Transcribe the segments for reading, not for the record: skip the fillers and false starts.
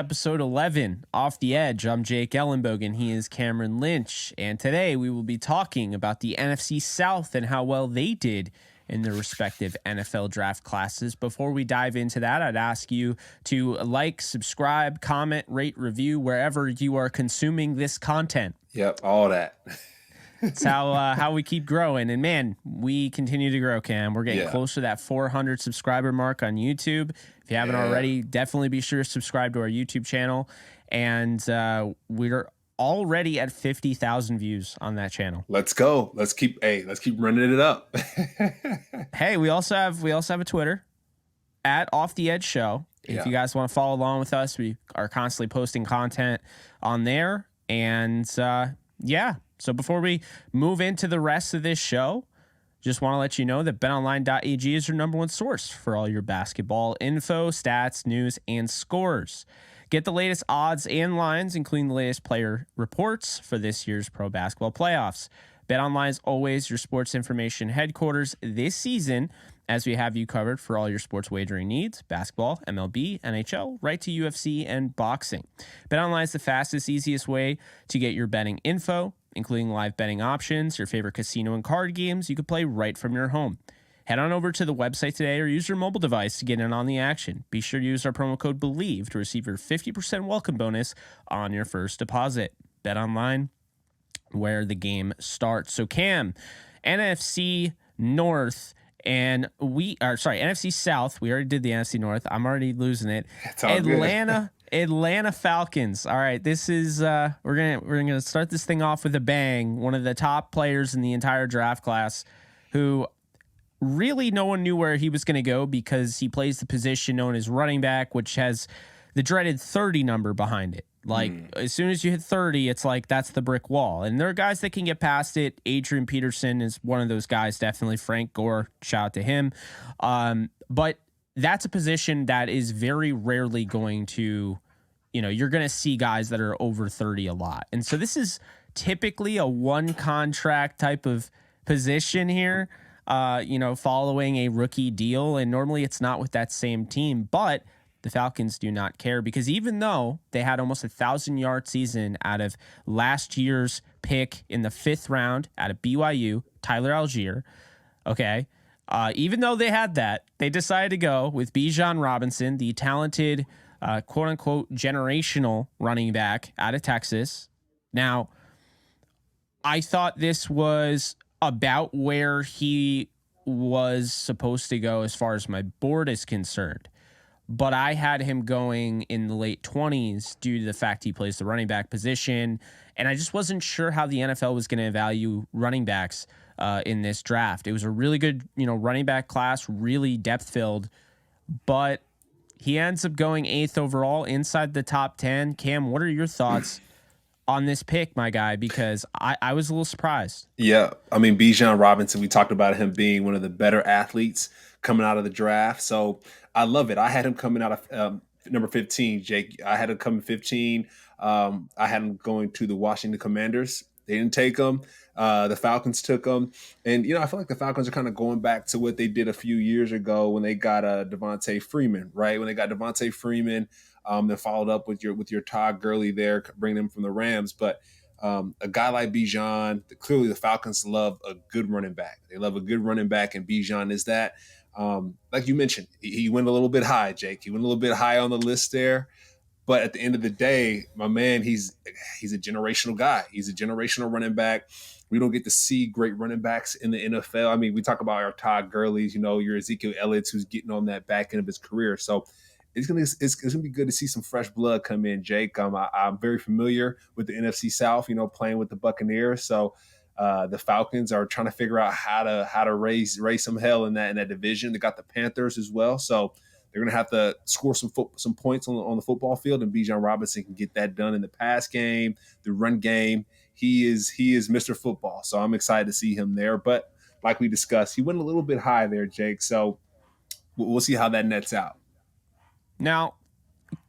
Episode 11, Off the Edge. I'm Jake Ellenbogen. He is Cameron Lynch. And today we will be talking about the NFC South and how well they did in their respective NFL draft classes. Before we dive into that, I'd ask you to like, subscribe, comment, rate, review wherever you are consuming this content. Yep, all that. It's how we keep growing. And man, we continue to grow, Cam. We're getting closer to that 400 subscriber mark on YouTube. If you haven't already, definitely be sure to subscribe to our YouTube channel. And we're already at 50,000 views on that channel. Let's go. Let's keep running it up. Hey, we also have a Twitter at Off the Edge Show. If you guys want to follow along with us, we are constantly posting content on there. And so before we move into the rest of this show, just want to let you know that betonline.ag is your number one source for all your basketball info, stats, news, and scores. Get the latest odds and lines, including the latest player reports for this year's pro basketball playoffs. BetOnline is always your sports information headquarters this season, as we have you covered for all your sports wagering needs: basketball, MLB, NHL, right to UFC, and boxing. BetOnline is the fastest, easiest way to get your betting info, including live betting options, your favorite casino and card games you can play right from your home. Head on over to the website today or use your mobile device to get in on the action. Be sure to use our promo code Bleav to receive your 50% welcome bonus on your first deposit. BetOnline, where the game starts. So Cam, NFC North and NFC South. We already did the NFC North. I'm already losing it. Atlanta Falcons. All right, this is we're gonna start this thing off with a bang. One of the top players in the entire draft class, who really no one knew where he was going to go because he plays the position known as running back, which has the dreaded 30 number behind it. Like as soon as you hit 30, it's like that's the brick wall. And there are guys that can get past it. Adrian Peterson is one of those guys, definitely. Frank Gore, shout out to him. But that's a position that is very rarely going to, you're going to see guys that are over 30 a lot. And so this is typically a one contract type of position here, following a rookie deal. And normally it's not with that same team, but the Falcons do not care, because even though they had almost 1,000-yard season out of last year's pick in the 5th round out of BYU, Tyler Algier, even though they had that, they decided to go with Bijan Robinson, the talented, quote-unquote, generational running back out of Texas. Now, I thought this was about where he was supposed to go as far as my board is concerned, but I had him going in the late 20s due to the fact he plays the running back position, and I just wasn't sure how the NFL was going to value running backs in this draft. It was a really good, running back class, really depth-filled, but he ends up going 8th overall inside the top 10. Cam, what are your thoughts on this pick, my guy? Because I was a little surprised. Yeah, I mean, Bijan Robinson, we talked about him being one of the better athletes coming out of the draft. So I love it. I had him coming out of number 15, Jake. I had him coming 15. I had him going to the Washington Commanders. They didn't take him. The Falcons took him. And, I feel like the Falcons are kind of going back to what they did a few years ago when they got Devontae Freeman, right? When they got Devontae Freeman, then followed up with your Todd Gurley there, bringing him from the Rams. But a guy like Bijan, clearly the Falcons love a good running back. They love a good running back, and Bijan is that. Like you mentioned, he went a little bit high, Jake. He went a little bit high on the list there. But at the end of the day, my man, he's a generational guy. He's a generational running back. We don't get to see great running backs in the NFL. I mean, we talk about our Todd Gurleys, your Ezekiel Elliott's, who's getting on that back end of his career. So it's gonna be good to see some fresh blood come in, Jake. I'm very familiar with the NFC South, playing with the Buccaneers. So the Falcons are trying to figure out how to raise some hell in that division. They got the Panthers as well, so they're gonna have to score some points on the football field. And Bijan Robinson can get that done in the pass game, the run game. He is Mr. Football, so I'm excited to see him there. But like we discussed, he went a little bit high there, Jake. So we'll see how that nets out. Now,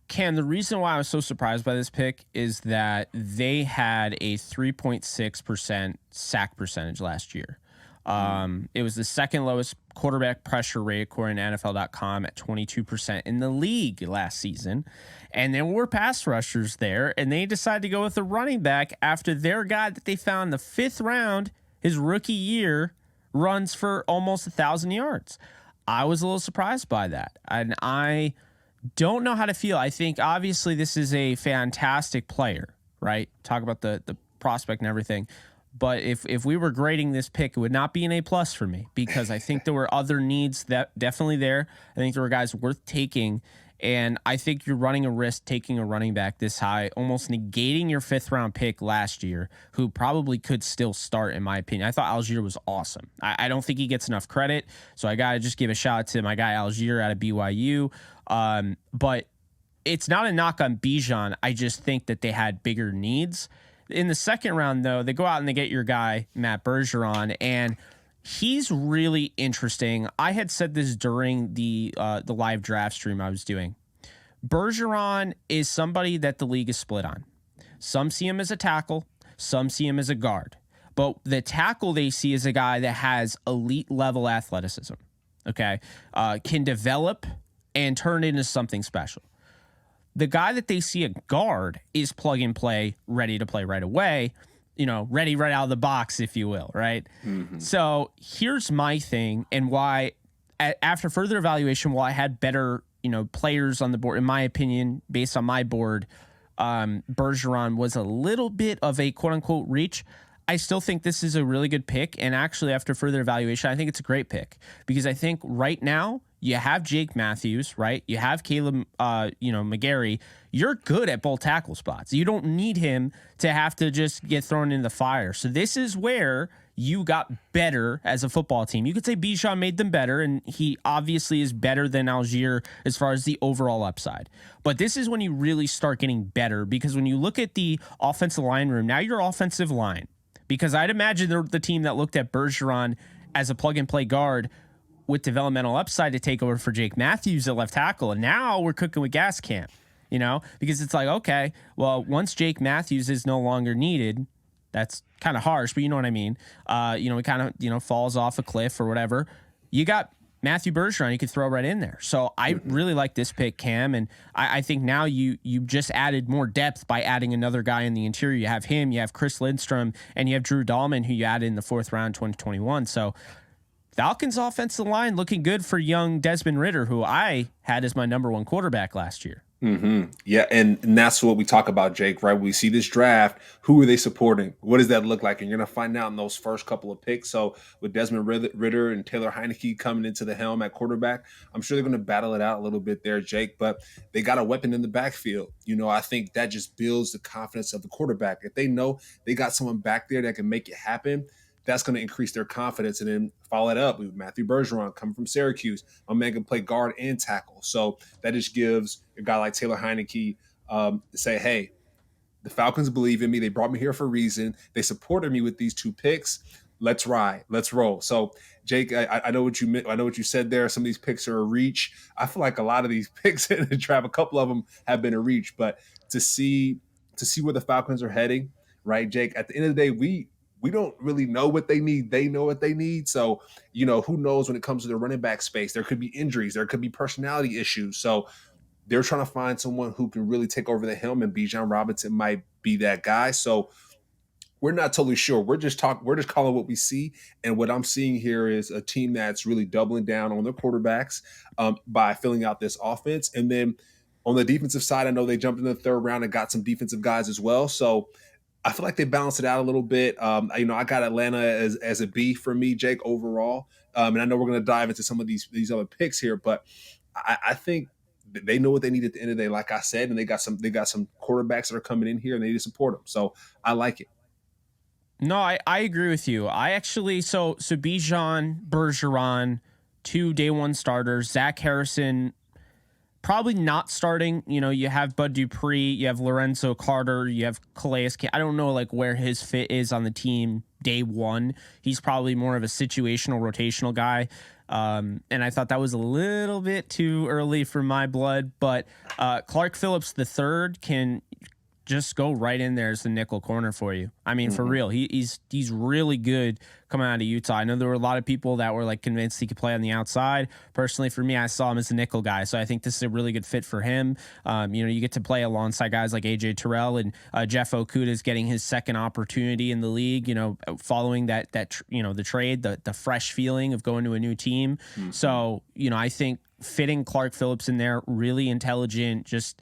Cam, the reason why I was so surprised by this pick is that they had a 3.6% sack percentage last year. It was the second lowest quarterback pressure rate according to NFL.com at 22% in the league last season. And there were pass rushers there, and they decided to go with a running back after their guy that they found in the 5th round, his rookie year, runs for almost 1,000 yards. I was a little surprised by that, and I don't know how to feel. I think obviously this is a fantastic player, right? Talk about the prospect and everything. But if we were grading this pick, it would not be an A+ for me, because I think there were other needs that definitely there. I think there were guys worth taking, and I think you're running a risk taking a running back this high, almost negating your 5th round pick last year, who probably could still start, in my opinion. I thought Algier was awesome. I don't think he gets enough credit, so I got to just give a shout out to my guy Algier out of BYU. But it's not a knock on Bijan. I just think that they had bigger needs. In the 2nd round, though, they go out and they get your guy, Matt Bergeron, and he's really interesting. I had said this during the live draft stream I was doing. Bergeron is somebody that the league is split on. Some see him as a tackle, some see him as a guard. But the tackle they see is a guy that has elite level athleticism, okay? Can develop and turn into something special. The guy that they see a guard is plug and play, ready to play right away, ready right out of the box, if you will, right? Mm-hmm. So here's my thing, and why, after further evaluation, while I had better, players on the board, in my opinion, based on my board, Bergeron was a little bit of a quote-unquote reach. I still think this is a really good pick, and actually, after further evaluation, I think it's a great pick, because I think right now, you have Jake Matthews, right? You have Caleb, McGarry. You're good at both tackle spots. You don't need him to have to just get thrown in the fire. So this is where you got better as a football team. You could say Bijan made them better, and he obviously is better than Algier as far as the overall upside. But this is when you really start getting better, because when you look at the offensive line room, now your offensive line, because I'd imagine the team that looked at Bergeron as a plug-and-play guard with developmental upside to take over for Jake Matthews at left tackle. And now we're cooking with gas camp, because it's like, okay, well, once Jake Matthews is no longer needed, that's kind of harsh, but you know what I mean? It kind of, falls off a cliff or whatever. You got Matthew Bergeron you could throw right in there. So I really like this pick, Cam. And I think now you just added more depth by adding another guy in the interior. You have him, you have Chris Lindstrom, and you have Drew Dahlman, who you added in the 4th round, 2021. So Falcons offensive line looking good for young Desmond Ridder, who I had as my number 1 quarterback last year. Mm-hmm. Yeah, and that's what we talk about, Jake, right? We see this draft. Who are they supporting? What does that look like? And you're going to find out in those first couple of picks. So with Desmond Ridder and Taylor Heineke coming into the helm at quarterback, I'm sure they're going to battle it out a little bit there, Jake. But they got a weapon in the backfield. I think that just builds the confidence of the quarterback. If they know they got someone back there that can make it happen, that's going to increase their confidence. And then follow it up with Matthew Bergeron coming from Syracuse. My man can play guard and tackle. So that just gives a guy like Taylor Heineke say, hey, the Falcons believe in me. They brought me here for a reason. They supported me with these 2 picks. Let's ride. Let's roll. So, Jake, I know what you meant. I know what you said there. Some of these picks are a reach. I feel like a lot of these picks in the draft, a couple of them have been a reach. But to see where the Falcons are heading, right, Jake, at the end of the day, we don't really know what they need. They know what they need. So, who knows when it comes to the running back space? There could be injuries. There could be personality issues. So they're trying to find someone who can really take over the helm, and Bijan Robinson might be that guy. So we're not totally sure. We're just calling what we see. And what I'm seeing here is a team that's really doubling down on their quarterbacks by filling out this offense. And then on the defensive side, I know they jumped in the 3rd round and got some defensive guys as well. So I feel like they balanced it out a little bit. I got Atlanta as a B for me, Jake, overall. And I know we're going to dive into some of these other picks here, but I think they know what they need at the end of the day, like I said, and they got some quarterbacks that are coming in here and they need to support them. So I like it. No, I agree with you. I actually, so Bijan, Bergeron, 2 day 1 starters, Zach Harrison, probably not starting. You have Bud Dupree, you have Lorenzo Carter, you have Calais. I don't know where his fit is on the team day 1. He's probably more of a situational, rotational guy. And I thought that was a little bit too early for my blood. But Clark Phillips III can just go right in there as the nickel corner for you. I mean, for real, he's really good coming out of Utah. I know there were a lot of people that were like convinced he could play on the outside. Personally, for me, I saw him as a nickel guy, so I think this is a really good fit for him. You get to play alongside guys like AJ Terrell, and Jeff Okudah is getting his second opportunity in the league. Following that the trade, the fresh feeling of going to a new team. So I think fitting Clark Phillips in there, really intelligent, just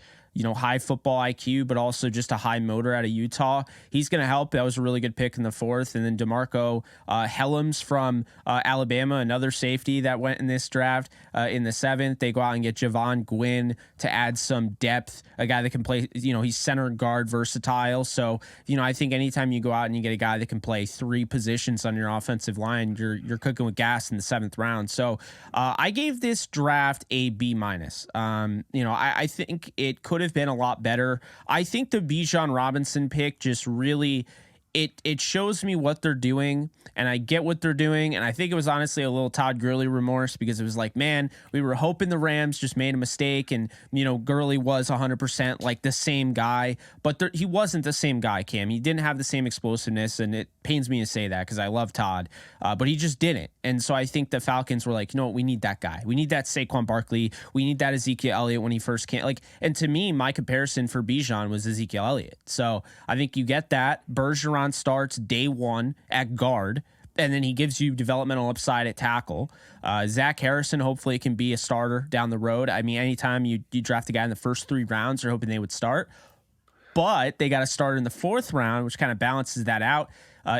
high football IQ, but also just a high motor out of Utah. He's going to help. That was a really good pick in the 4th. And then DeMarco Helms from Alabama, another safety that went in this draft in the 7th. They go out and get Javon Gwynn to add some depth, a guy that can play, he's center guard versatile. So, I think anytime you go out and you get a guy that can play 3 positions on your offensive line, you're cooking with gas in the 7th round. So I gave this draft a B-. I think it could have been a lot better. I think the Bijan Robinson pick just really it shows me what they're doing, and I get what they're doing. And I think it was honestly a little Todd Gurley remorse, because it was like, man, we were hoping the Rams just made a mistake, and Gurley was 100% like the same guy, but he wasn't the same guy, Cam. He didn't have the same explosiveness, and it pains me to say that because I love Todd, but he just didn't. And so I think the Falcons were like, what, we need that guy. We need that Saquon Barkley. We need that Ezekiel Elliott when he first came. And to me, my comparison for Bijan was Ezekiel Elliott. So I think you get that. Bergeron starts day 1 at guard, and then he gives you developmental upside at tackle. Zach Harrison hopefully can be a starter down the road. I mean, anytime you draft a guy in the first 3 rounds, you're hoping they would start. But they got to start in the 4th round, which kind of balances that out.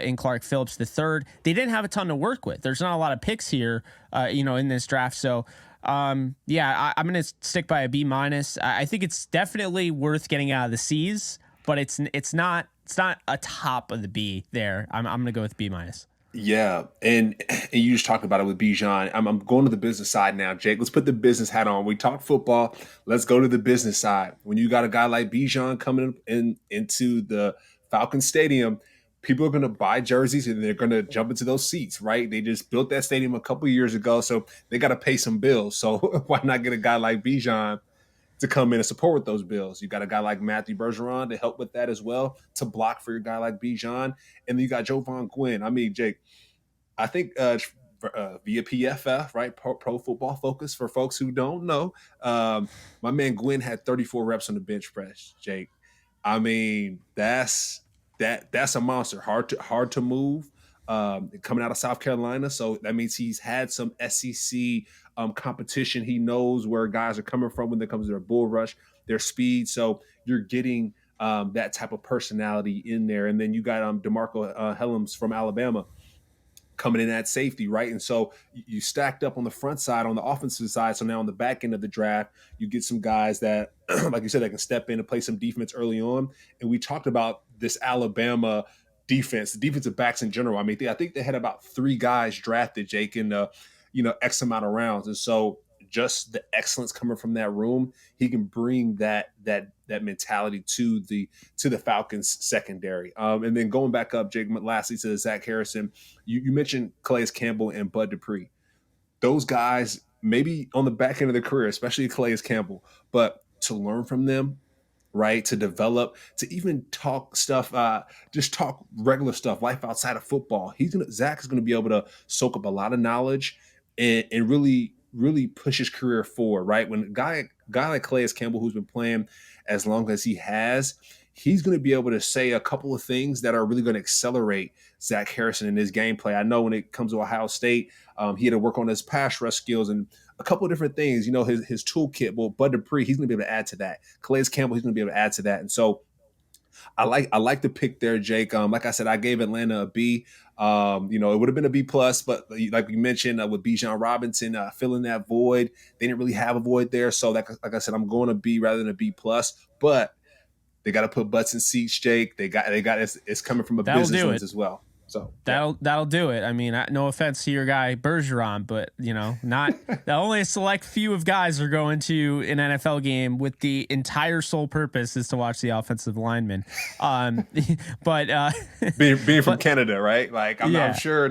In Clark Phillips the 3rd, they didn't have a ton to work with. There's not a lot of picks here, in this draft. So, I'm going to stick by a B-. I think it's definitely worth getting out of the C's, but it's not a top of the B there. I'm going to go with B-. Yeah, and you just talked about it with Bijan. I'm going to the business side now, Jake. Let's put the business hat on. We talked football. Let's go to the business side. When you got a guy like Bijan coming into the Falcons Stadium, people are going to buy jerseys and they're going to jump into those seats, right? They just built that stadium a couple years ago, so they got to pay some bills. So why not get a guy like Bijan to come in and support with those bills? You got a guy like Matthew Bergeron to help with that as well, to block for your guy like Bijan. And then you got Javon Gwynn. I mean, Jake, I think via PFF, right, Pro Football Focus, for folks who don't know, my man Gwynn had 34 reps on the bench press, Jake. I mean, that's a monster. Hard to move. Coming out of South Carolina, so that means he's had some SEC competition. He knows where guys are coming from when it comes to their bull rush, their speed. So you're getting that type of personality in there. And then you got DeMarco Helms from Alabama coming in at safety, right? And so you stacked up on the front side, on the offensive side. So now on the back end of the draft, you get some guys that, like you said, that can step in and play some defense early on. And we talked about this Alabama defense, the defensive backs in general. I mean, I think they had about 3 guys drafted, Jake, in X amount of rounds. And so just the excellence coming from that room, he can bring that mentality to the Falcons secondary. And then going back up, Jake, lastly to Zach Harrison, you mentioned Calais Campbell and Bud Dupree. Those guys, maybe on the back end of their career, especially Calais Campbell, but to learn from them, right, to develop, to even talk stuff, just talk regular stuff, life outside of football. Zach is gonna be able to soak up a lot of knowledge and really push his career forward, right? When a guy like Calais Campbell, who's been playing as long as he has, he's going to be able to say a couple of things that are really going to accelerate Zach Harrison in his gameplay. I know when it comes to Ohio State, he had to work on his pass rush skills and a couple of different things, his toolkit. Well, Bud Dupree, he's going to be able to add to that. Calais Campbell, he's going to be able to add to that. And so I like the pick there, Jake. Like I said, I gave Atlanta a B. It would have been a B+, but like you mentioned, with Bijan Robinson filling that void, they didn't really have a void there. So like I said, I'm going to B rather than a B+. But they got to put butts in seats, Jake. They got it's coming from a business lens as well. So that'll do it. I mean, no offense to your guy Bergeron, but not only a select few of guys are going to an NFL game with the entire sole purpose is to watch the offensive linemen. But being from Canada, right? Like I'm sure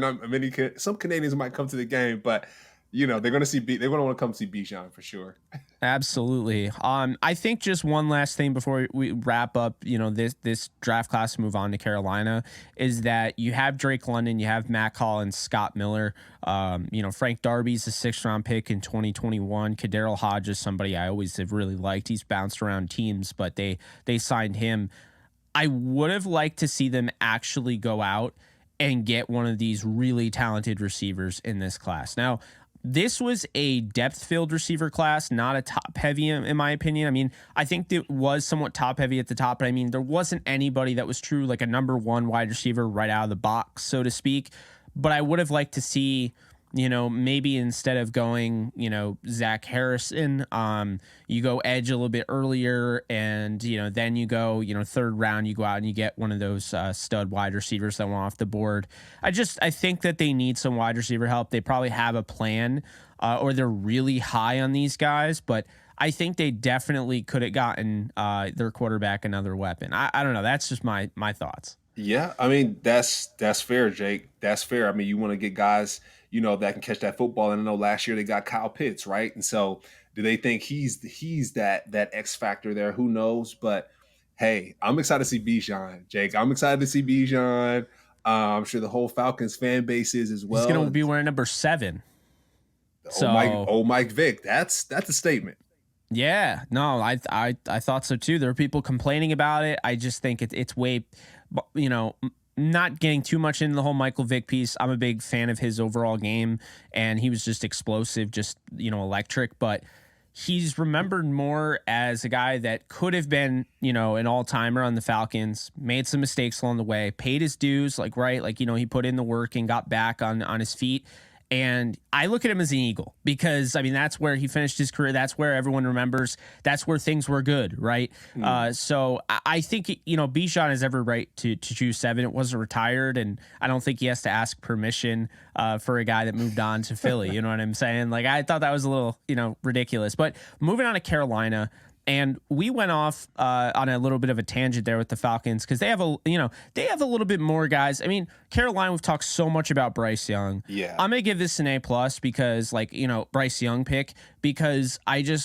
some Canadians might come to the game, but they're going to see they're going to want to come see Bijan for sure. Absolutely. I think just one last thing before we wrap up, this draft class and move on to Carolina is that you have Drake London, you have Matt Collins, Scott Miller. Frank Darby's a 6th-round pick in 2021. Kadarrell Hodge is somebody I always have really liked. He's bounced around teams, but they signed him. I would have liked to see them actually go out and get one of these really talented receivers in this class. Now, this was a depth-filled receiver class, not a top-heavy, in my opinion. I mean, I think it was somewhat top-heavy at the top, but I mean, there wasn't anybody that was true like a number one wide receiver right out of the box, so to speak. But I would have liked to see, maybe instead of going, Zach Harrison, you go edge a little bit earlier, and then you go, 3rd round, you go out and you get one of those stud wide receivers that went off the board. I think that they need some wide receiver help. They probably have a plan, or they're really high on these guys, but I think they definitely could have gotten their quarterback another weapon. I don't know. That's just my thoughts. Yeah, I mean that's fair, Jake. That's fair. I mean, you want to get guys, that can catch that football. And I know last year they got Kyle Pitts, right? And so, do they think he's that X factor there? Who knows? But hey, I'm excited to see Bijan, Jake. I'm excited to see Bijan. I'm sure the whole Falcons fan base is as well. He's going to be wearing number 7. Mike Vick. That's a statement. Yeah, no, I thought so too. There were people complaining about it. I just think it's way, not getting too much into the whole Michael Vick piece. I'm a big fan of his overall game, and he was just explosive, just, electric. But he's remembered more as a guy that could have been, an all-timer on the Falcons, made some mistakes along the way, paid his dues, he put in the work and got back on his feet. And I look at him as an Eagle because, I mean, that's where he finished his career. That's where everyone remembers. That's where things were good, right? So I think, Bijan has every right to choose 7. It wasn't retired, and I don't think he has to ask permission for a guy that moved on to Philly. You know what I'm saying? Like, I thought that was a little, ridiculous. But moving on to Carolina, and we went off on a little bit of a tangent there with the Falcons because they have a little bit more guys. I mean, Carolina, we've talked so much about Bryce Young. Yeah, I'm gonna give this an A+ because, Bryce Young pick, because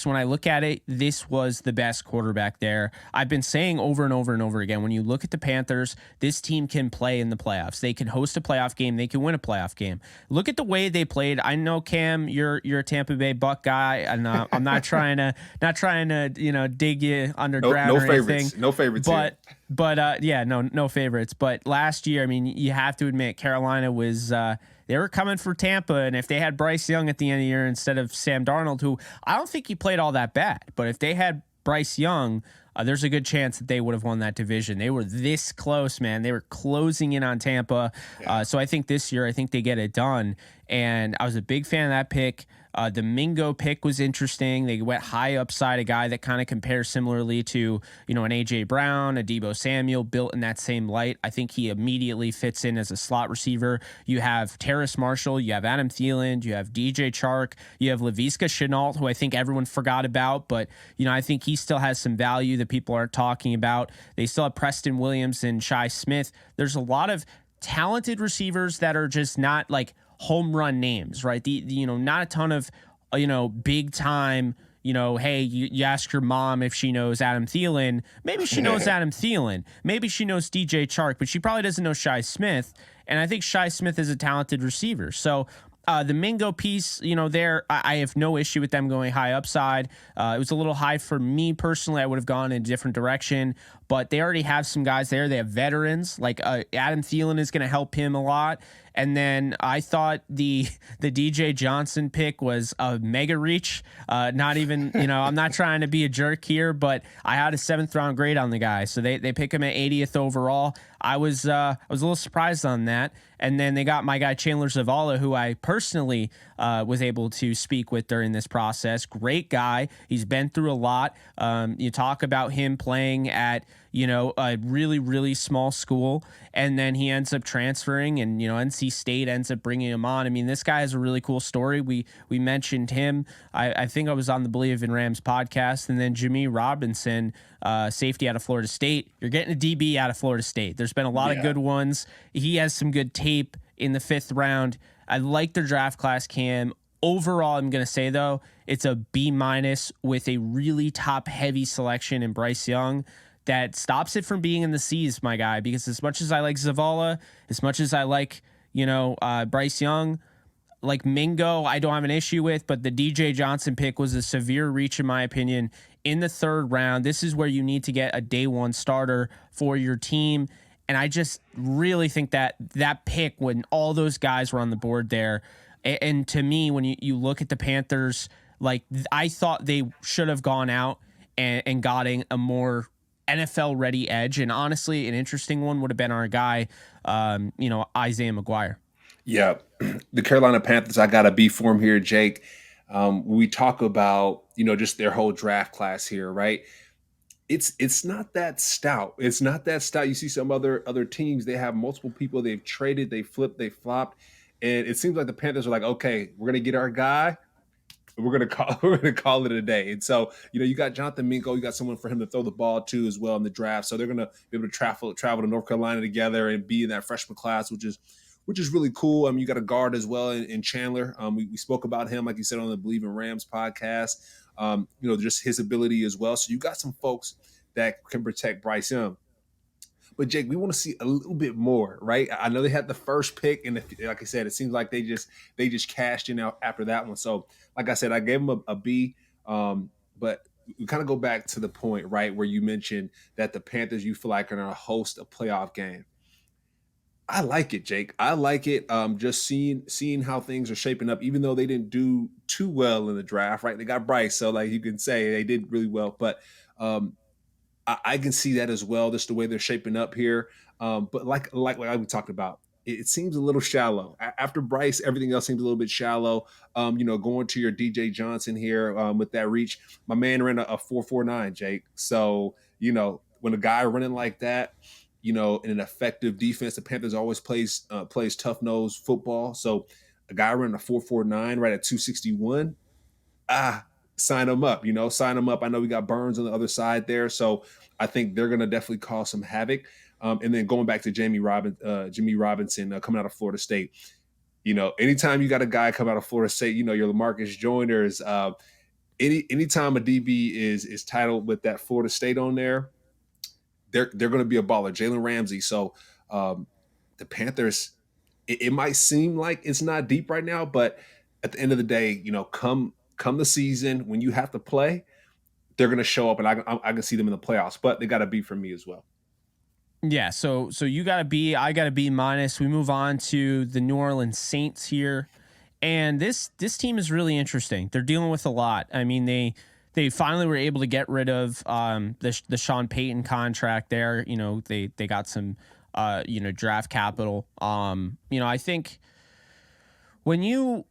when I look at it, this was the best quarterback there. I've been saying over and over and over again, when you look at the Panthers, this team can play in the playoffs. They can host a playoff game. They can win a playoff game. Look at the way they played. I know, Cam, you're a Tampa Bay Buck guy, and I'm not trying to dig you underground no or favorites. anything. No favorites. No favorites. But last year, I mean, you have to admit, Carolina was they were coming for Tampa, and if they had Bryce Young at the end of the year instead of Sam Darnold, who I don't think he played all that bad, but if they had Bryce Young, there's a good chance that they would have won that division. They were this close, man. They were closing in on Tampa. Yeah. So I think this year, I think they get it done. And I was a big fan of that pick. The Mingo pick was interesting. They went high upside, a guy that kind of compares similarly to, an A.J. Brown, a Deebo Samuel, built in that same light. I think he immediately fits in as a slot receiver. You have Terrace Marshall, you have Adam Thielen, you have DJ Chark, you have Laviska Shenault, who I think everyone forgot about, but, I think he still has some value that people aren't talking about. They still have Preston Williams and Shi Smith. There's a lot of talented receivers that are just not like home run names, right? Not a ton of, big time, hey, you ask your mom if she knows Adam Thielen. Maybe she knows Adam Thielen. Maybe she knows DJ Chark, but she probably doesn't know Shi Smith. And I think Shi Smith is a talented receiver. So the Mingo piece, there, I have no issue with them going high upside. It was a little high for me personally. I would have gone in a different direction, but they already have some guys there. They have veterans, like Adam Thielen is going to help him a lot. And then I thought the DJ Johnson pick was a mega reach. Not even, I'm not trying to be a jerk here, but I had a 7th round grade on the guy. So they pick him at 80th overall. I was a little surprised on that. And then they got my guy Chandler Zavala, who I personally was able to speak with during this process. Great guy. He's been through a lot. You talk about him playing at, a really, really small school, and then he ends up transferring, and, NC State ends up bringing him on. I mean, this guy has a really cool story. We mentioned him. I think I was on the Bleav in Rams podcast, and then Jammie Robinson, safety out of Florida State. You're getting a DB out of Florida State. There's been a lot of good ones. He has some good tape in the 5th round. I like their draft class, Cam. overall, I'm going to say, though, it's a B- with a really top-heavy selection in Bryce Young that stops it from being in the C's, my guy, because as much as I like Zavala, as much as I like, Bryce Young, like Mingo, I don't have an issue with, but the DJ Johnson pick was a severe reach, in my opinion, in the third round. This is where you need to get a day one starter for your team. And I just really think that pick, when all those guys were on the board there, and to me, when you look at the Panthers, like I thought they should have gone out and gotten a more NFL ready edge. And honestly, an interesting one would have been our guy, Isaiah McGuire. Yeah, the Carolina Panthers, I got a B for him here, Jake. We talk about, just their whole draft class here, right? It's not that stout. It's not that stout. You see some other teams, they have multiple people they've traded, they flipped, they flopped. And it seems like the Panthers are like, okay, we're gonna get our guy. We're gonna call it a day. And so, you got Jonathan Mingo, you got someone for him to throw the ball to as well in the draft. So they're gonna be able to travel to North Carolina together and be in that freshman class, which is really cool. You got a guard as well in Chandler. We spoke about him, like you said, on the Bleav in Rams podcast. Just his ability as well. So you got some folks that can protect Bryce Young. But Jake, we want to see a little bit more, right? I know they had the first pick, and like I said, it seems like they just cashed in out after that one. So, like I said, I gave them a B. But we kind of go back to the point, right, where you mentioned that the Panthers, you feel like, are going to host a playoff game. I like it, Jake. I like it. Just seeing how things are shaping up, even though they didn't do too well in the draft, right? They got Bryce, so like you can say they did really well, but I can see that as well, just the way they're shaping up here. But like we talked about, it seems a little shallow. After Bryce, everything else seems a little bit shallow. Going to your DJ Johnson here with that reach, my man ran a 4.49, Jake. So, when a guy running like that, in an effective defense, the Panthers always plays tough-nosed football. So a guy running a 4.49 right at 261, sign them up, sign them up. I know we got Burns on the other side there. So I think they're going to definitely cause some havoc. And then going back to Jimmy Robinson coming out of Florida State, anytime you got a guy come out of Florida State, your LaMarcus Joyners, anytime a DB is titled with that Florida State on there, they're going to be a baller. Jalen Ramsey. So the Panthers, it might seem like it's not deep right now, but at the end of the day, come the season when you have to play, they're going to show up, and I can see them in the playoffs. But they got to be for me as well. Yeah, so you got to B, I got to B-. We move on to the New Orleans Saints here, and this team is really interesting. They're dealing with a lot. I mean, they finally were able to get rid of the Sean Payton contract there. They got some draft capital. I think when you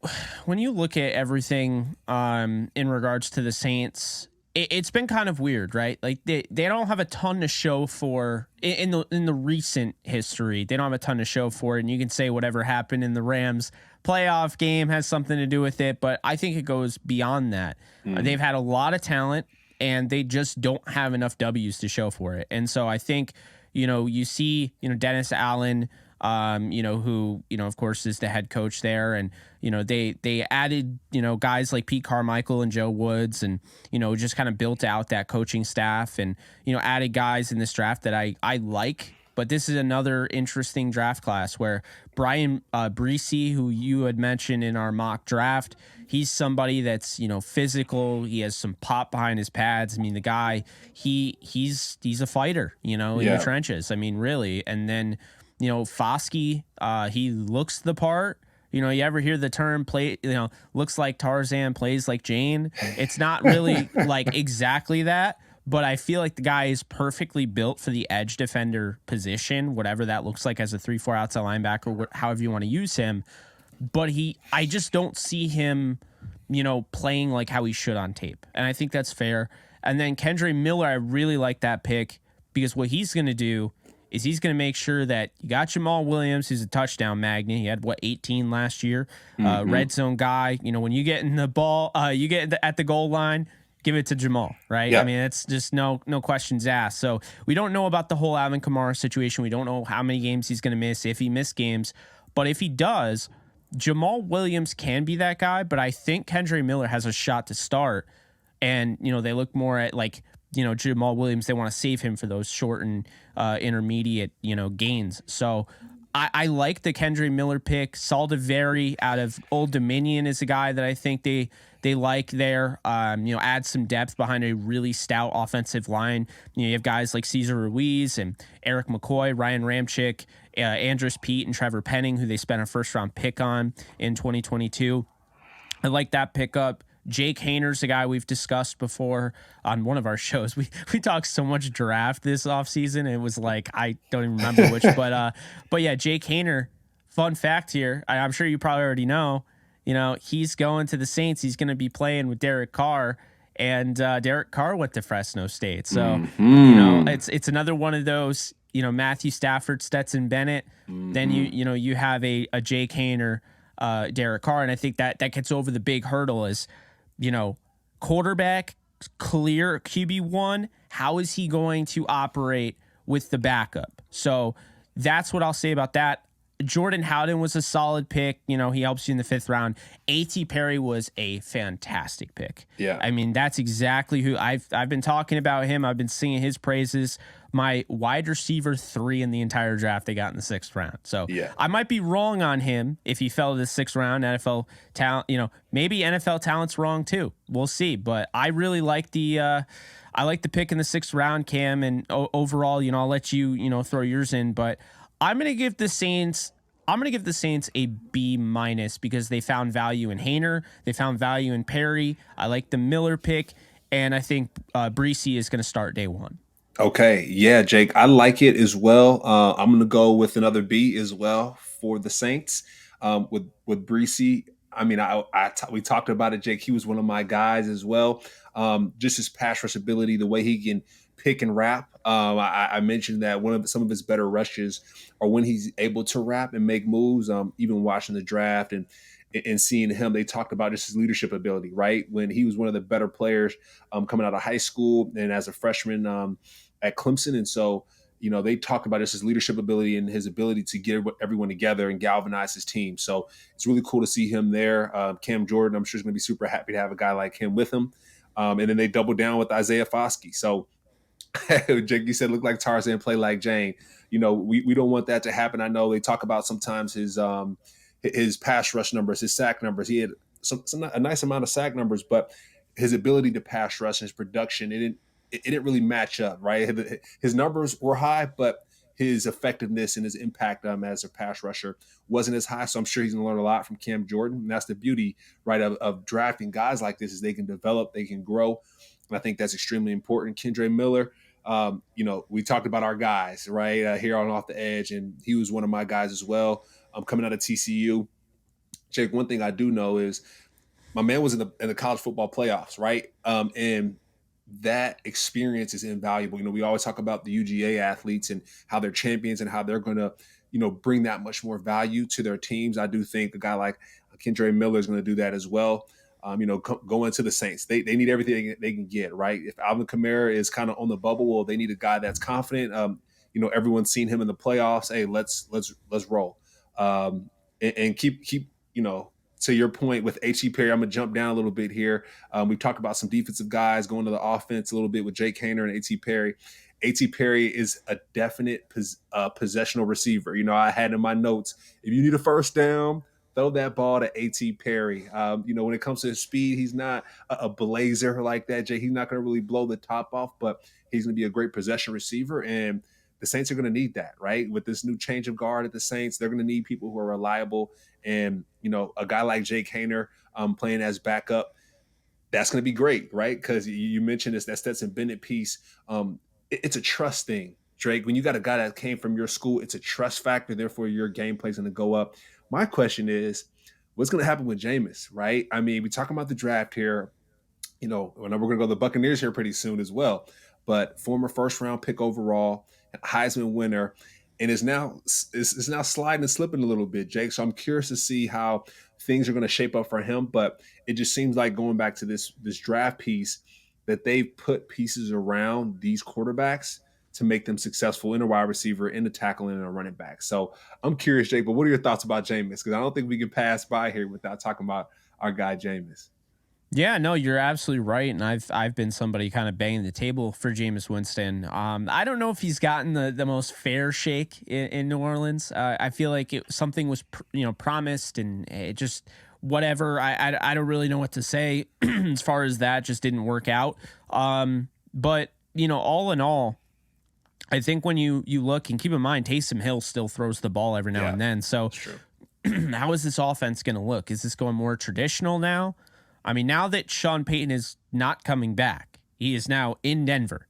look at everything in regards to the Saints, it's been kind of weird, right? Like they don't have a ton to show for in the recent history. They don't have a ton to show for it, and you can say whatever happened in the Rams playoff game has something to do with it, but I think it goes beyond that. They've had a lot of talent, and they just don't have enough W's to show for it. And so I think, you see, Dennis Allen, who, of course is the head coach there. And, they added, guys like Pete Carmichael and Joe Woods, and, just kind of built out that coaching staff, and, added guys in this draft that I like. But this is another interesting draft class where Brian Breesy, who you had mentioned in our mock draft, he's somebody that's, physical. He has some pop behind his pads. I mean, the guy, he's a fighter, in the trenches. I mean, really. And then, Foskey, he looks the part. You ever hear the term looks like Tarzan, plays like Jane? It's not really like exactly that. But I feel like the guy is perfectly built for the edge defender position, whatever that looks like as a 3-4 outside linebacker, however you want to use him. But I just don't see him, playing like how he should on tape. And I think that's fair. And then Kendre Miller, I really like that pick, because what he's going to do is he's going to make sure that you got Jamal Williams, who's a touchdown magnet. He had 18 last year, red zone guy. When you get in the ball, you get at the goal line, give it to Jamal, right? Yeah. I mean, it's just no questions asked. So we don't know about the whole Alvin Kamara situation. We don't know how many games he's going to miss, if he missed games. But if he does, Jamal Williams can be that guy, but I think Kendre Miller has a shot to start. And, they look more at like, Jamal Williams, they want to save him for those short and intermediate, gains. So I like the Kendre Miller pick. Saldiveri out of Old Dominion is a guy that I think they like there. Add some depth behind a really stout offensive line. You have guys like Cesar Ruiz and Eric McCoy, Ryan Ramchick, Andrus Pete, and Trevor Penning, who they spent a first round pick on in 2022. I like that pickup. Jake Hayner's a guy we've discussed before on one of our shows. We talked so much draft this offseason. It was like, I don't even remember which, but yeah, Jake Hayner, fun fact here. I'm sure you probably already know, he's going to the Saints. He's going to be playing with Derek Carr, and Derek Carr went to Fresno State. So, it's another one of those, Matthew Stafford, Stetson Bennett. Then you have a Jake Hayner, Derek Carr. And I think that gets over the big hurdle is, quarterback, clear QB1. How is he going to operate with the backup? So that's what I'll say about that. Jordan Howden was a solid pick. He helps you in the 5th round. A.T. Perry was a fantastic pick. Yeah. I mean, that's exactly who I've been talking about him. I've been singing his praises. My wide receiver 3 in the entire draft they got in the 6th round. So I might be wrong on him if he fell to the 6th round. NFL talent, maybe NFL talent's wrong too. We'll see. But I really like the pick in the 6th round, Cam. And overall, I'll let you throw yours in. But I'm gonna give the Saints a B- because they found value in Hayner. They found value in Perry. I like the Miller pick, and I think Breesy is going to start day 1. Okay. Yeah, Jake, I like it as well. I'm going to go with another B as well for the Saints. With Breesy, I mean, we talked about it, Jake. He was one of my guys as well. Just his pass rush ability, the way he can pick and wrap. I mentioned that some of his better rushes are when he's able to wrap and make moves. Even watching the draft and seeing him, they talked about just his leadership ability, right? When he was one of the better players coming out of high school and as a freshman at Clemson. And so, they talked about just his leadership ability and his ability to get everyone together and galvanize his team. So it's really cool to see him there. Cam Jordan, I'm sure is going to be super happy to have a guy like him with him. And then they doubled down with Isaiah Foskey. So Jake, you said look like Tarzan, play like Jane. We don't want that to happen. I know they talk about sometimes his pass rush numbers, his sack numbers. He had a nice amount of sack numbers, but his ability to pass rush and his production, it didn't really match up, right? His numbers were high, but his effectiveness and his impact as a pass rusher wasn't as high. So I'm sure he's going to learn a lot from Cam Jordan. And that's the beauty, right, of drafting guys like this is they can develop, they can grow. And I think that's extremely important. Kendre Miller, we talked about our guys, right, here on Off the Edge, and he was one of my guys as well. Coming out of TCU. Jake, one thing I do know is my man was in the college football playoffs, right? And that experience is invaluable. We always talk about the UGA athletes and how they're champions and how they're going to, bring that much more value to their teams. I do think a guy like Kendre Miller is going to do that as well. Going to the Saints, they need everything they can get, right? If Alvin Kamara is kind of on the bubble, well, they need a guy that's confident. Everyone's seen him in the playoffs. Hey, let's roll. And keep to your point with H.E. Perry, I'm gonna jump down a little bit here. We've talked about some defensive guys going to the offense a little bit with Jake Hayner and H.E. Perry. H.E. Perry is a definite possessional receiver. I had in my notes, if you need a first down, throw that ball to A.T. Perry. When it comes to his speed, he's not a blazer like that, Jay. He's not going to really blow the top off, but he's going to be a great possession receiver. And the Saints are going to need that, right? With this new change of guard at the Saints, they're going to need people who are reliable. And, a guy like Jake Hayner playing as backup, that's going to be great, right? Because you mentioned that Stetson Bennett piece. It's a trust thing, Drake. When you got a guy that came from your school, it's a trust factor. Therefore, your gameplay is going to go up. My question is, what's going to happen with Jameis, right? I mean, we're talking about the draft here. I know we're going to go to the Buccaneers here pretty soon as well. But former first-round pick overall, Heisman winner, and is now sliding and slipping a little bit, Jake. So I'm curious to see how things are going to shape up for him. But it just seems like going back to this draft piece that they've put pieces around these quarterbacks to make them successful in a wide receiver, in the tackle, and in a running back. So I'm curious, Jake, but what are your thoughts about Jameis? Because I don't think we can pass by here without talking about our guy Jameis. Yeah, no, you're absolutely right, and I've been somebody kind of banging the table for Jameis Winston. I don't know if he's gotten the most fair shake in New Orleans. I feel like something was promised, and it just whatever. I don't really know what to say as far as that. Just didn't work out. But all in all, I think when you look and keep in mind, Taysom Hill still throws the ball every now and then. So how is this offense going to look? Is this going more traditional now? I mean, now that Sean Payton is not coming back, he is now in Denver.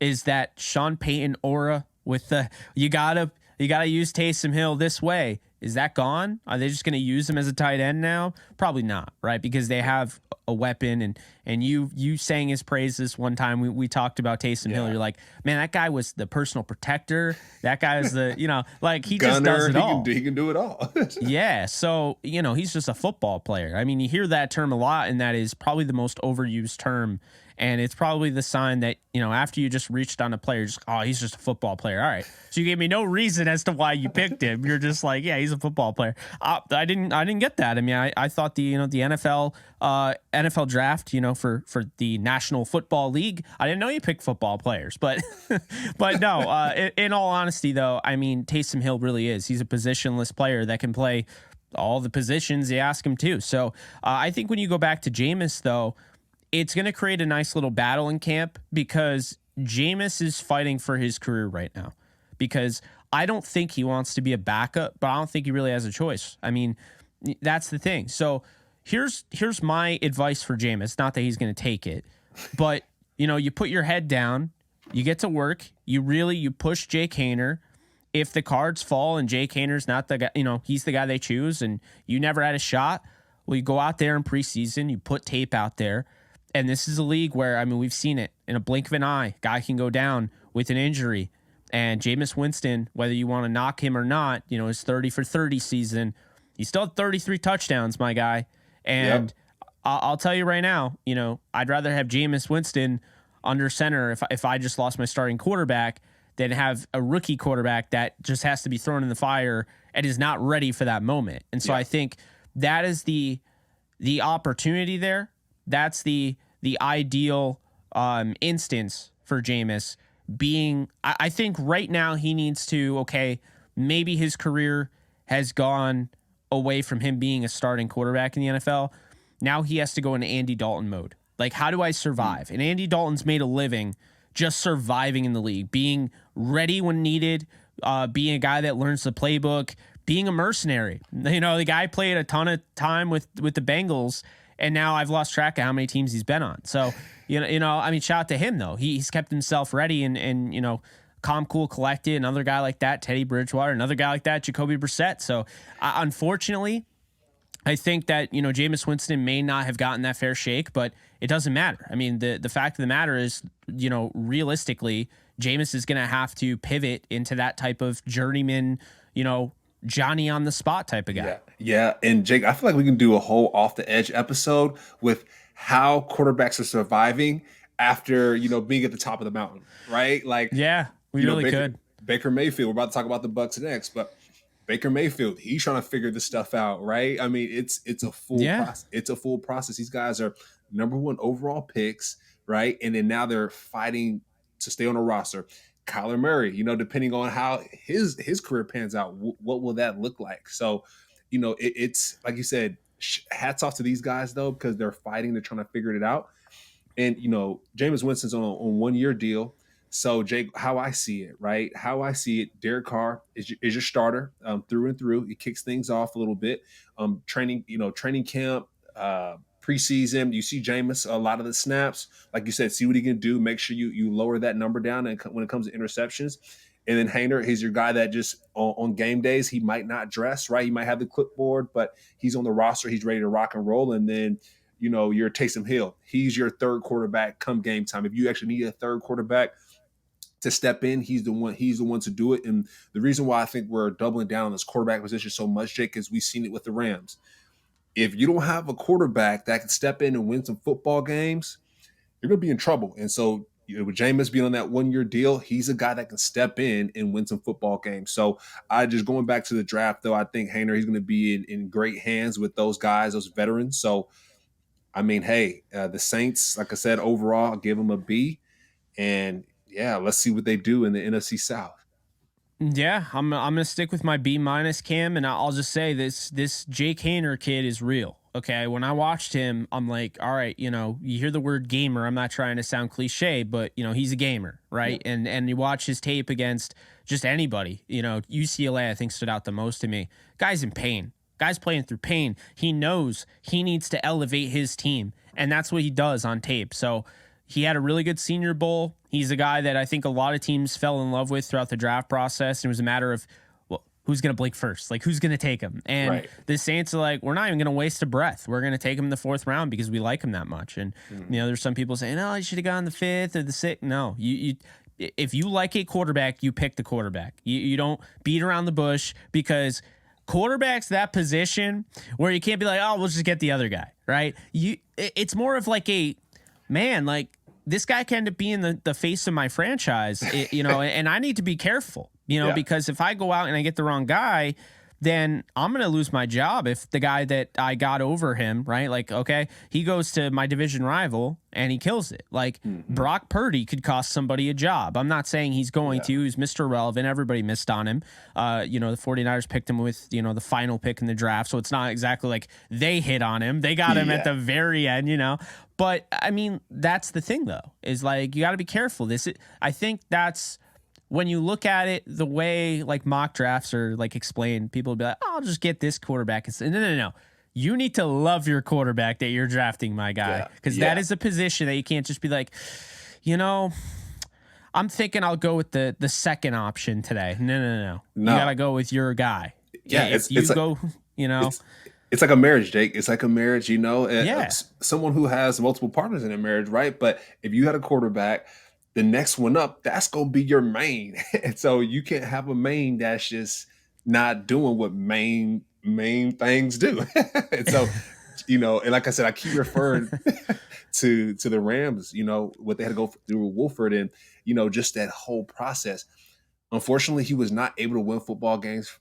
Is that Sean Payton aura with the you gotta use Taysom Hill this way? Is that gone? Are they just going to use him as a tight end now? Probably not, right? Because they have a weapon, and you sang his praises one time. We talked about Taysom Hill. You're like, man, that guy was the personal protector. That guy is the he Gunner, just does it all. He can do it all. Yeah, so he's just a football player. I mean, you hear that term a lot, and that is probably the most overused term. And it's probably the sign that, after you just reached on a player, he's just a football player. All right. So you gave me no reason as to why you picked him. You're just like, yeah, he's a football player. I didn't get that. I mean, I thought the NFL draft, for the National Football League, I didn't know you picked football players, but no, in all honesty though, I mean, Taysom Hill really is. He's a positionless player that can play all the positions you ask him to. So I think when you go back to Jameis though, it's going to create a nice little battle in camp because Jameis is fighting for his career right now because I don't think he wants to be a backup, but I don't think he really has a choice. I mean, that's the thing. So here's my advice for Jameis. Not that he's going to take it, but you put your head down, you get to work, you push Jake Haener. If the cards fall and Jake Haener's not the guy, he's the guy they choose and you never had a shot, well, you go out there in preseason, you put tape out there. And this is a league where, I mean, we've seen it in a blink of an eye. Guy can go down with an injury. And Jameis Winston, whether you want to knock him or not, his 30 for 30 season, he still had 33 touchdowns, my guy. And I'll tell you right now, I'd rather have Jameis Winston under center if I just lost my starting quarterback than have a rookie quarterback that just has to be thrown in the fire and is not ready for that moment. And so I think that is the opportunity there. That's the ideal instance for Jameis being. I think right now he needs to, maybe his career has gone away from him being a starting quarterback in the NFL. Now he has to go into Andy Dalton mode. Like, how do I survive? And Andy Dalton's made a living just surviving in the league, being ready when needed, being a guy that learns the playbook, being a mercenary. The guy played a ton of time with the Bengals. And now I've lost track of how many teams he's been on. So, I mean, shout out to him, though. He's kept himself ready and calm, cool, collected. Another guy like that, Teddy Bridgewater. Another guy like that, Jacoby Brissett. So, unfortunately, I think that, Jameis Winston may not have gotten that fair shake, but it doesn't matter. I mean, the fact of the matter is, realistically, Jameis is going to have to pivot into that type of journeyman, Johnny on the spot type of guy. Yeah. And Jake, I feel like we can do a whole off the edge episode with how quarterbacks are surviving after, being at the top of the mountain, right? Like, yeah, we really could. Baker Mayfield, we're about to talk about the Bucs next, but Baker Mayfield, he's trying to figure this stuff out, right? I mean, it's a full process. It's a full process. These guys are number one overall picks, right? And then now they're fighting to stay on a roster. Kyler Murray, depending on how his career pans out, what will that look like? So, it's like you said, hats off to these guys though, because they're fighting, they're trying to figure it out. And Jameis Winston's on a 1-year deal. So Jake, how I see it, right? How I see it, Derek Carr is your starter through and through. He kicks things off a little bit. Training camp, preseason, you see Jameis a lot of the snaps. Like you said, see what he can do. Make sure you lower that number down when it comes to interceptions. And then Haener, he's your guy that just on game days, he might not dress, right? He might have the clipboard, but he's on the roster. He's ready to rock and roll. And then, you're Taysom Hill. He's your third quarterback come game time. If you actually need a third quarterback to step in, he's the one to do it. And the reason why I think we're doubling down on this quarterback position so much, Jake, is we've seen it with the Rams. If you don't have a quarterback that can step in and win some football games, you're going to be in trouble. And so, with Jameis being on that 1-year deal, he's a guy that can step in and win some football games. So I just going back to the draft, though, I think Haener, he's going to be in great hands with those guys, those veterans. So, I mean, hey, the Saints, like I said, overall, I'll give them a B. And yeah, let's see what they do in the NFC South. Yeah, I'm gonna stick with my B minus, Cam, and I'll just say this Jake Haener kid is real. Okay, when I watched him, I'm like, all right, you hear the word gamer. I'm not trying to sound cliche, but he's a gamer, right? Yeah. And you watch his tape against just anybody. UCLA I think stood out the most to me. Guy's in pain. Guy's playing through pain. He knows he needs to elevate his team, and that's what he does on tape. So he had a really good Senior Bowl. He's a guy that I think a lot of teams fell in love with throughout the draft process. And it was a matter of, well, who's going to blink first? Like, who's going to take him? And the Saints are like, we're not even going to waste a breath. We're going to take him in the 4th round because we like him that much. And, there's some people saying, oh, you should have gone the 5th or the 6th. No, if you like a quarterback, you pick the quarterback. You don't beat around the bush, because quarterback's that position where you can't be like, oh, we'll just get the other guy, right? It's more of like this guy can end up being the face of my franchise, and I need to be careful, because if I go out and I get the wrong guy, then I'm going to lose my job if the guy that I got over him, right? Like, okay, he goes to my division rival and he kills it. Like, Brock Purdy could cost somebody a job. I'm not saying he's going to. He's Mr. Relevant. Everybody missed on him. The 49ers picked him with, the final pick in the draft. So it's not exactly like they hit on him. They got him at the very end, But, I mean, that's the thing, though, is like, you got to be careful. I think that's, when you look at it, the way like mock drafts are like explained, people will be like, oh, I'll just get this quarterback. No. You need to love your quarterback that you're drafting, my guy. Because that is a position that you can't just be like, I'm thinking I'll go with the second option today. No. You got to go with your guy. Yeah, It's like a marriage, Jake. It's like a marriage, someone who has multiple partners in a marriage, right? But if you had a quarterback, the next one up, that's going to be your main. And so you can't have a main that's just not doing what main things do. And so, and like I said, I keep referring to the Rams, what they had to go through with Wolford and, just that whole process. Unfortunately, he was not able to win football games,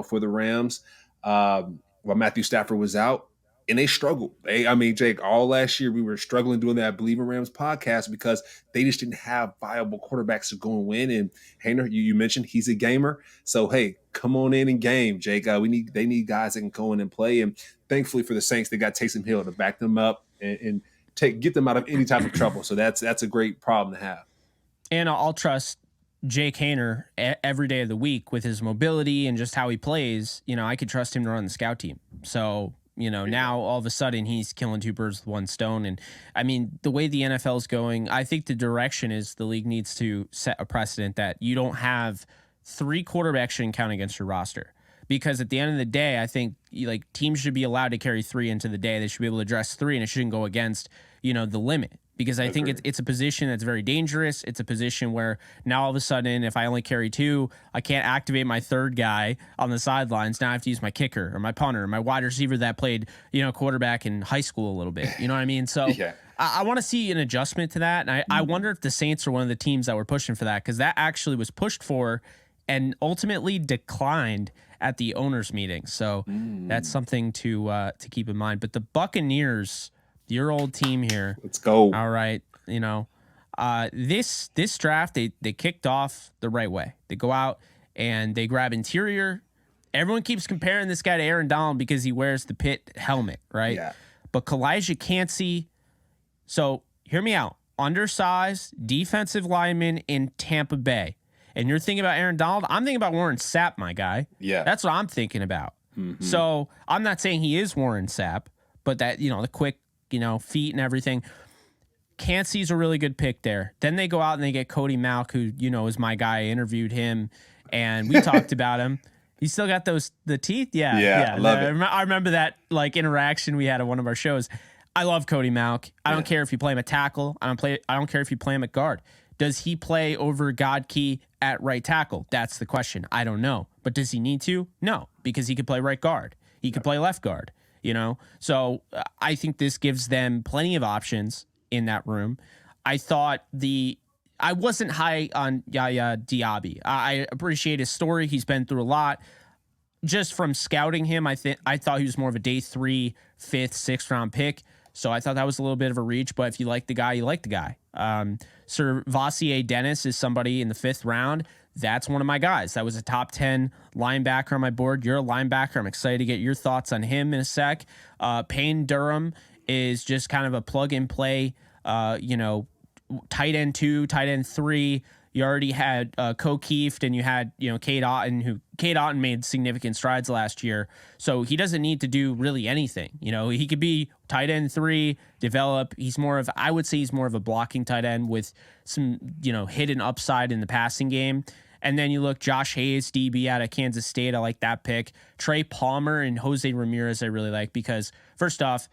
for the Rams while Matthew Stafford was out. And they struggled. Jake, all last year we were struggling doing that Bleav in Rams podcast because they just didn't have viable quarterbacks to go and win. And Haener, you mentioned he's a gamer. So, hey, come on in and game, Jake. They need guys that can go in and play. And thankfully for the Saints, they got Taysom Hill to back them up and get them out of any type of trouble. So that's a great problem to have. And I'll trust Jake Haener every day of the week with his mobility and just how he plays. I could trust him to run the scout team. So, now all of a sudden he's killing 2 birds with 1 stone. And I mean, the way the NFL is going, I think the direction is the league needs to set a precedent that you don't have 3 quarterbacks shouldn't count against your roster. Because at the end of the day, I think teams should be allowed to carry 3 into the day. They should be able to address 3, and it shouldn't go against, the limit. Because I think it's a position that's very dangerous. It's a position where now all of a sudden, if I only carry 2, I can't activate my 3rd guy on the sidelines. Now I have to use my kicker or my punter or my wide receiver that played, quarterback in high school a little bit. You know what I mean? So I want to see an adjustment to that. And I wonder if the Saints are one of the teams that were pushing for that, because that actually was pushed for and ultimately declined at the owners' meeting. So that's something to keep in mind. But the Buccaneers, your old team here. Let's go. All right. This draft, they kicked off the right way. They go out and they grab interior. Everyone keeps comparing this guy to Aaron Donald because he wears the Pitt helmet, right? Yeah. But Kalijah Cansey, so hear me out. Undersized defensive lineman in Tampa Bay. And you're thinking about Aaron Donald? I'm thinking about Warren Sapp, my guy. Yeah. That's what I'm thinking about. Mm-hmm. So I'm not saying he is Warren Sapp, but that, the quick, feet and everything. Cansey's a really good pick there. Then they go out and they get Cody Malk, who, is my guy. I interviewed him and we talked about him. You still got the teeth? Yeah. Love it. I remember that interaction we had on one of our shows. I love Cody Malk. I don't care if you play him at tackle. I don't care if you play him at guard. Does he play over Godkey at right tackle? That's the question. I don't know. But does he need to? No, because he could play right guard. He could play left guard, So I think this gives them plenty of options in that room. I thought the I wasn't high on Yaya Diaby. I appreciate his story. He's been through a lot. Just from scouting him, I thought he was more of a day 3, 5th, 6th round pick. So I thought that was a little bit of a reach. But if you like the guy, you like the guy. Sir Vassier Dennis is somebody in the 5th round. That's one of my guys. That was a top 10 linebacker on my board. You're a linebacker. I'm excited to get your thoughts on him in a sec. Payne Durham is just kind of a plug and play, tight end 2, tight end 3. You already had O'Keefe, and you had Cade Otton, Cade Otton made significant strides last year. So he doesn't need to do really anything. He could be tight end 3, develop. I would say he's more of a blocking tight end with some hidden upside in the passing game. And then you look, Josh Hayes, DB out of Kansas State. I like that pick. Trey Palmer and Jose Ramirez I really like because, first off,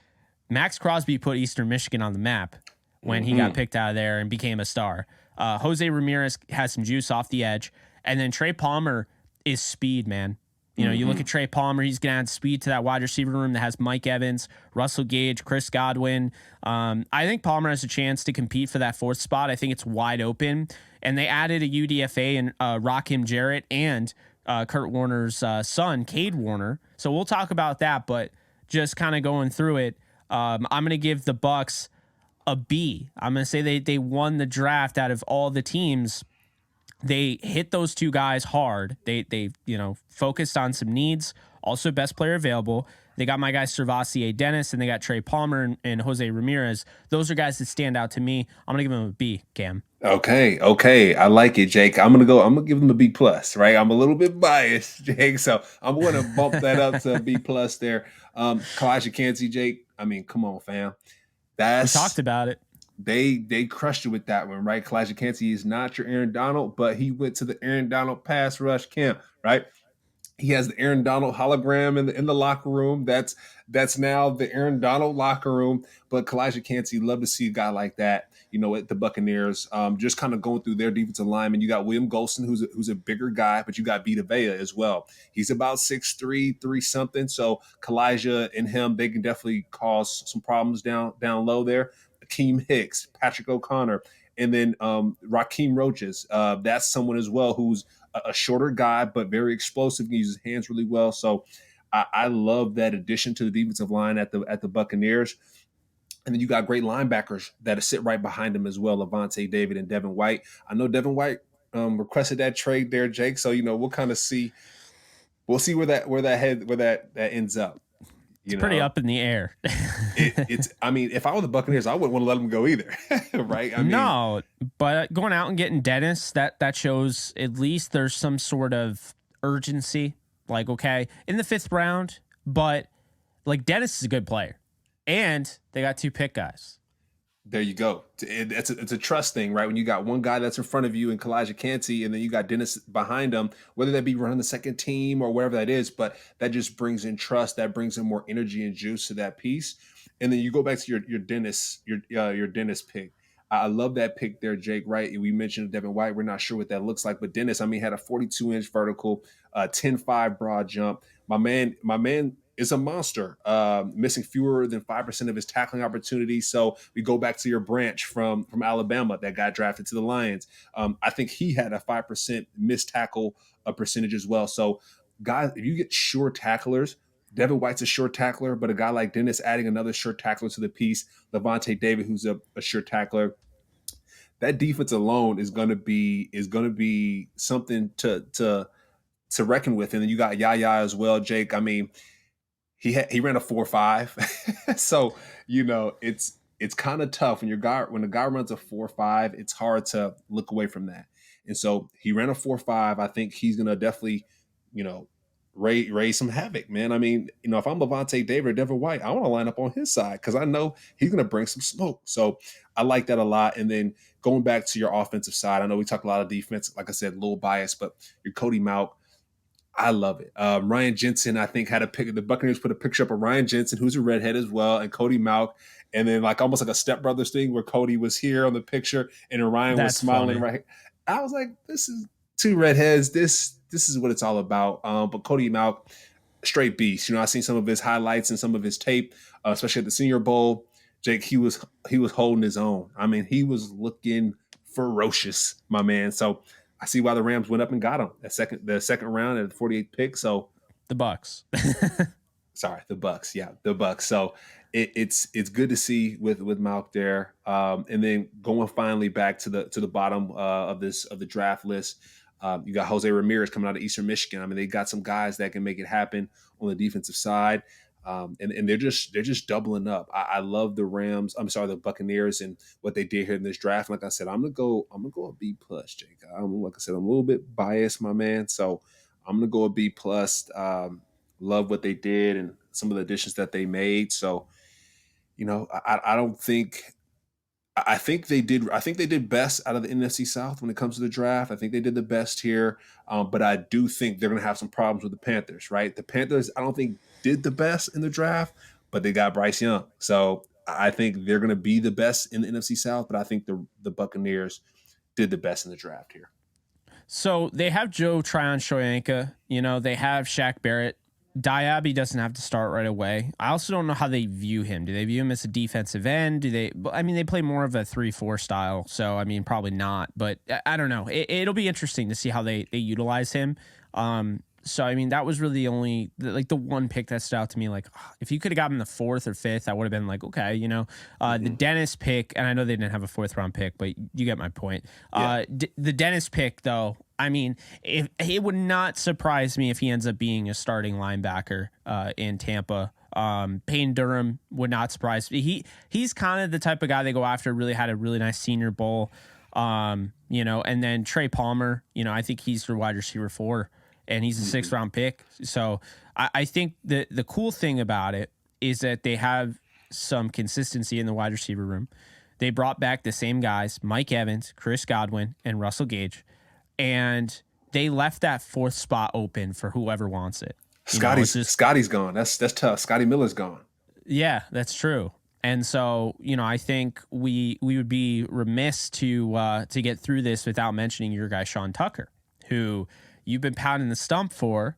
Max Crosby put Eastern Michigan on the map when he got picked out of there and became a star. Jose Ramirez has some juice off the edge. And then Trey Palmer is speed, man. You look at Trey Palmer, he's going to add speed to that wide receiver room that has Mike Evans, Russell Gage, Chris Godwin. I think Palmer has a chance to compete for that 4th spot. I think it's wide open. And they added a UDFA and Rakim Jarrett and Kurt Warner's son, Cade Warner. So we'll talk about that, but just kind of going through it, I'm going to give the Bucs a B. I'm going to say they won the draft out of all the teams. They hit those 2 guys hard. They focused on some needs. Also, best player available. They got my guy Servassier Dennis, and they got Trey Palmer and Jose Ramirez. Those are guys that stand out to me. I'm gonna give them a B, Cam. Okay. I like it, Jake. I'm gonna give them a B plus, right? I'm a little bit biased, Jake, so I'm gonna bump that up to a B plus there. Kalijah Kancey, Jake. I mean, come on, fam. We talked about it. They crushed you with that one, right? Kalijah Kancey is not your Aaron Donald, but he went to the Aaron Donald pass rush camp, right? He has the Aaron Donald hologram in the locker room. That's now the Aaron Donald locker room. But Kalijah Kancey, love to see a guy like that, at the Buccaneers. Just kind of going through their defensive linemen. You got William Golston, who's a bigger guy, but you got Vita Vea as well. He's about 6'3", 3 something. So Kalijah and him, they can definitely cause some problems down low there. Akeem Hicks, Patrick O'Connor, and then Raheem Roaches. That's someone as well who's a shorter guy, but very explosive. He uses his hands really well. So I love that addition to the defensive line at the Buccaneers. And then you got great linebackers that sit right behind him as well, Levante David and Devin White. I know Devin White requested that trade there, Jake. So we'll kind of see. We'll see where that ends up. It's pretty up in the air. I mean, if I were the Buccaneers, I wouldn't want to let them go either, right? No, but going out and getting Dennis, that shows at least there's some sort of urgency. Like, okay, in the 5th round, but like Dennis is a good player, and they got 2 pick guys. There you go. It's a trust thing, right? When you got one guy that's in front of you in Kalijah Kancey, and then you got Dennis behind him, whether that be running the second team or wherever that is, but that just brings in trust. That brings in more energy and juice to that piece. And then you go back to your Dennis pick. I love that pick there, Jake. Right? We mentioned Devin White. We're not sure what that looks like, but Dennis, had a 42-inch vertical, 10.5 broad jump. My man is a monster, missing fewer than 5% of his tackling opportunities. So we go back to your branch from Alabama that got drafted to the Lions. I think he had a 5% missed tackle percentage as well. So guys, if you get sure tacklers, Devin White's a sure tackler, but a guy like Dennis adding another sure tackler to the piece, Levante David, who's a sure tackler, that defense alone is going to be something to reckon with. And then you got Yaya as well, Jake. He ran a 4.5, so it's kind of tough when a guy runs a 4.5. It's hard to look away from that. And so he ran a 4.5. I think he's gonna definitely raise some havoc, man. If I'm Levante David or Devin White, I want to line up on his side because I know he's gonna bring some smoke. So I like that a lot. And then going back to your offensive side, I know we talk a lot of defense. Like I said, a little biased, but your Cody Mauch. I love it. Ryan Jensen, I think, had a pick. The Buccaneers put a picture up of Ryan Jensen, who's a redhead as well, and Cody Mauch. And then almost like a Step Brothers thing where Cody was here on the picture and then Ryan was smiling. Funny. Right. I was like, this is 2 redheads. This is what it's all about. But Cody Mauch, straight beast. I seen some of his highlights and some of his tape, especially at the Senior Bowl. Jake, he was holding his own. He was looking ferocious, my man. So I see why the Rams went up and got him the second round at the 48th pick. So The Bucks. sorry, the Bucks. Yeah, the Bucks. So it's good to see with Malk there. And then going finally back to the bottom of the draft list. You got Jose Ramirez coming out of Eastern Michigan. I mean, they got some guys that can make it happen on the defensive side. And they're just doubling up. I love the Rams. I'm sorry, the Buccaneers and what they did here in this draft. Like I said, I'm gonna go a B plus, Jake. Like I said, I'm a little bit biased, my man. So I'm gonna go a B plus. Love what they did and some of the additions that they made. So I don't think. I think they did. I think they did best out of the NFC South when it comes to the draft. I think they did the best here, but I do think they're going to have some problems with the Panthers. Right? The Panthers, I don't think did the best in the draft, but they got Bryce Young, so I think they're going to be the best in the NFC South. But I think the Buccaneers did the best in the draft here. So they have Joe Tryon-Shoyinka. They have Shaq Barrett. Diaby doesn't have to start right away. I also don't know how they view him. Do they view him as a defensive end? They play more of a 3-4 style. So, probably not. But I don't know. It'll be interesting to see how they utilize him. That was really the one pick that stood out to me. Like, if you could have gotten him the 4th or 5th, I would have been like, okay, The Dennis pick, and I know they didn't have a 4th round pick, but you get my point. Yeah. The Dennis pick, though, if it would not surprise me if he ends up being a starting linebacker in Tampa. Payne Durham would not surprise me. He's kind of the type of guy they go after. Really had a really nice Senior Bowl. And then Trey Palmer. I think he's your wide receiver 4. And he's a 6th round pick. So I think the cool thing about it is that they have some consistency in the wide receiver room. They brought back the same guys, Mike Evans, Chris Godwin, and Russell Gage. And they left that 4th spot open for whoever wants it. Scotty's gone. That's tough. Scotty Miller's gone. Yeah, that's true. And so, I think we would be remiss to get through this without mentioning your guy, Sean Tucker, who you've been pounding the stump for,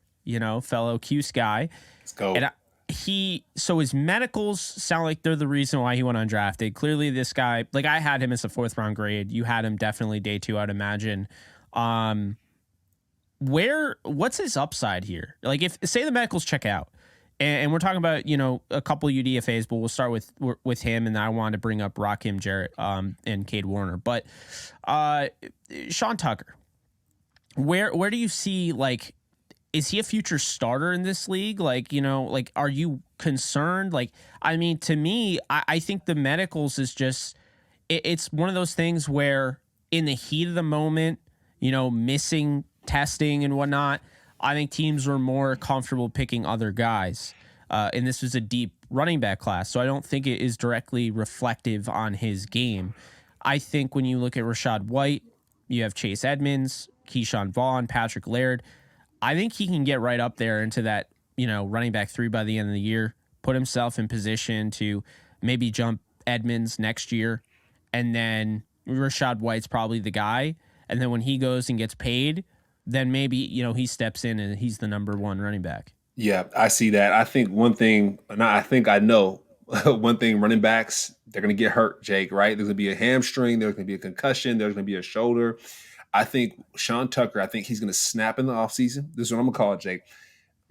fellow Cuse guy. Let's go. And his medicals sound like they're the reason why he went undrafted. Clearly this guy, like I had him as a 4th round grade. You had him definitely day 2, I'd imagine. What's his upside here? Like if say the medicals check out and we're talking about, a couple of UDFAs, but we'll start with him. And then I wanted to bring up Rakim Jarrett, and Cade Warner, but, Sean Tucker, where do you see, like, is he a future starter in this league? Like, are you concerned? Like, to me, I think the medicals is just, it's one of those things where in the heat of the moment, missing testing and whatnot, I think teams were more comfortable picking other guys. And this was a deep running back class. So I don't think it is directly reflective on his game. I think when you look at Rachaad White, you have Chase Edmonds, Keyshawn Vaughn, Patrick Laird. I think he can get right up there into that, running back 3 by the end of the year, put himself in position to maybe jump Edmonds next year. And then Rachaad White's probably the guy. And then when he goes and gets paid, then maybe, he steps in and he's the number 1 running back. Yeah, I see that. I think one thing, I know one thing, running backs, they're going to get hurt, Jake, right? There's going to be a hamstring. There's going to be a concussion. There's going to be a shoulder. I think Sean Tucker, he's going to snap in the offseason. This is what I'm going to call it, Jake.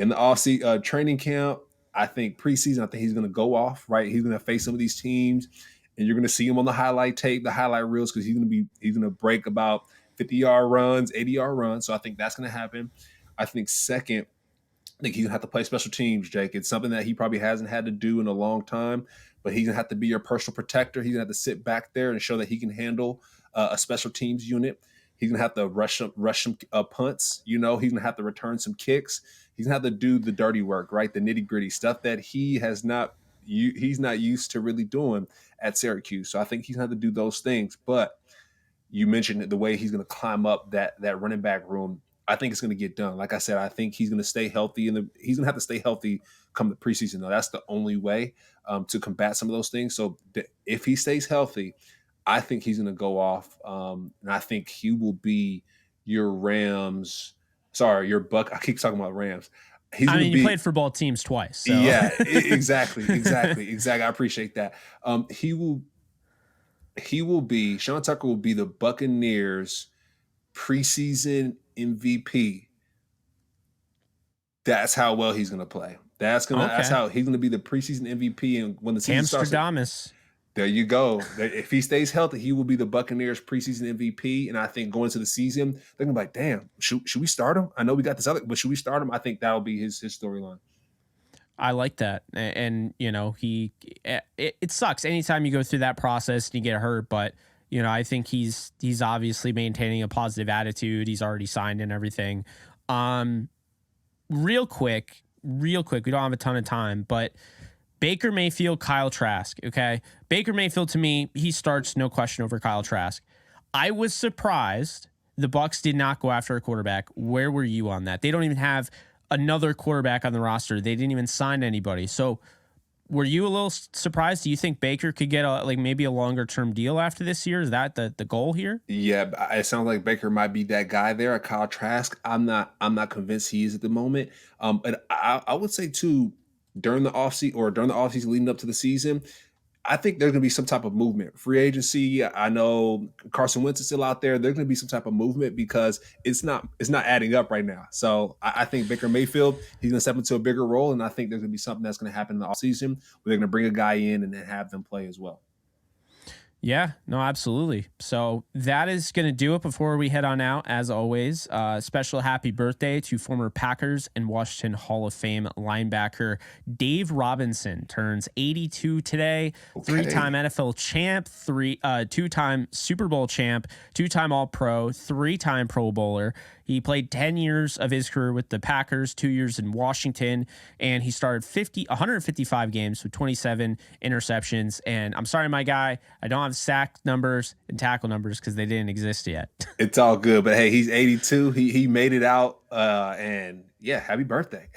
In the offseason training camp, I think preseason, I think he's going to go off, right? He's going to face some of these teams, and you're going to see him on the highlight tape, the highlight reels, because he's going to break about 50-yard runs, 80-yard runs. So I think that's going to happen. I think second, I think he's going to have to play special teams, Jake. It's something that he probably hasn't had to do in a long time, but he's going to have to be your personal protector. He's going to have to sit back there and show that he can handle a special teams unit. He's going to have to rush some punts. He's going to have to return some kicks. He's going to have to do the dirty work, right? The nitty gritty stuff that he's not used to really doing at Syracuse. So I think he's going to have to do those things. But you mentioned the way he's going to climb up that running back room. I think it's going to get done. Like I said, I think he's going to stay healthy, he's going to have to stay healthy come the preseason. Though that's the only way to combat some of those things. So if he stays healthy, I think he's going to go off, and I think he will be your Rams. Sorry, your Buck. I keep talking about Rams. You played for both teams twice. So. Yeah, exactly. I appreciate that. Sean Tucker will be the Buccaneers preseason MVP. That's how well he's gonna play. That's Okay. how he's gonna be the preseason MVP. And when the season starts, Amsterdamus. there you go. If he stays healthy, he will be the Buccaneers preseason MVP. And I think going into the season, they're gonna be like, damn, should we start him? I know we got this other, but should we start him? I think that'll be his storyline. I like that. And you know, it sucks anytime you go through that process and you get hurt, but you know, I think he's obviously maintaining a positive attitude. He's already signed and everything. Um, real quick, we don't have a ton of time, but Baker Mayfield, Kyle Trask. Okay. Baker Mayfield, to me, he starts no question over Kyle Trask. I was surprised the Bucs did not go after a quarterback. Where were you on that? They don't even have another quarterback on the roster. They didn't even sign anybody. So were you a little surprised? Do you think Baker could get maybe a longer term deal after this year? Is that the goal here? Yeah, it sounds like Baker might be that guy there. Kyle Trask, I'm not convinced he is at the moment. But I would say too, during the offseason leading up to the season, I think there's going to be some type of movement. Free agency. I know Carson Wentz is still out there. There's going to be some type of movement because it's not adding up right now. So I think Baker Mayfield, he's going to step into a bigger role, and I think there's going to be something that's going to happen in the offseason where they're going to bring a guy in and then have them play as well. Yeah, no, absolutely. So that is going to do it before we head on out. As always, special happy birthday to former Packers and Washington Hall of Fame linebacker Dave Robinson. Turns 82 today. Okay. 3-time NFL champ, 2-time Super Bowl champ, 2-time All-Pro, 3-time Pro Bowler. He played 10 years of his career with the Packers, 2 years in Washington, and he started 155 games with 27 interceptions. And I'm sorry, my guy, I don't have sack numbers and tackle numbers because they didn't exist yet. It's all good, but hey, he's 82. He made it out, and yeah, happy birthday.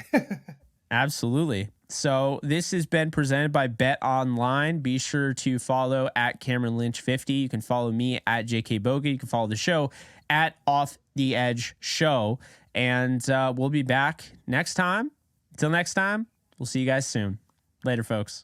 Absolutely. So this has been presented by Bet Online. Be sure to follow at Cameron Lynch 50. You can follow me at JK Boga. You can follow the show at Off the Edge Show. And we'll be back next time. Until next time, we'll see you guys soon. Later, folks.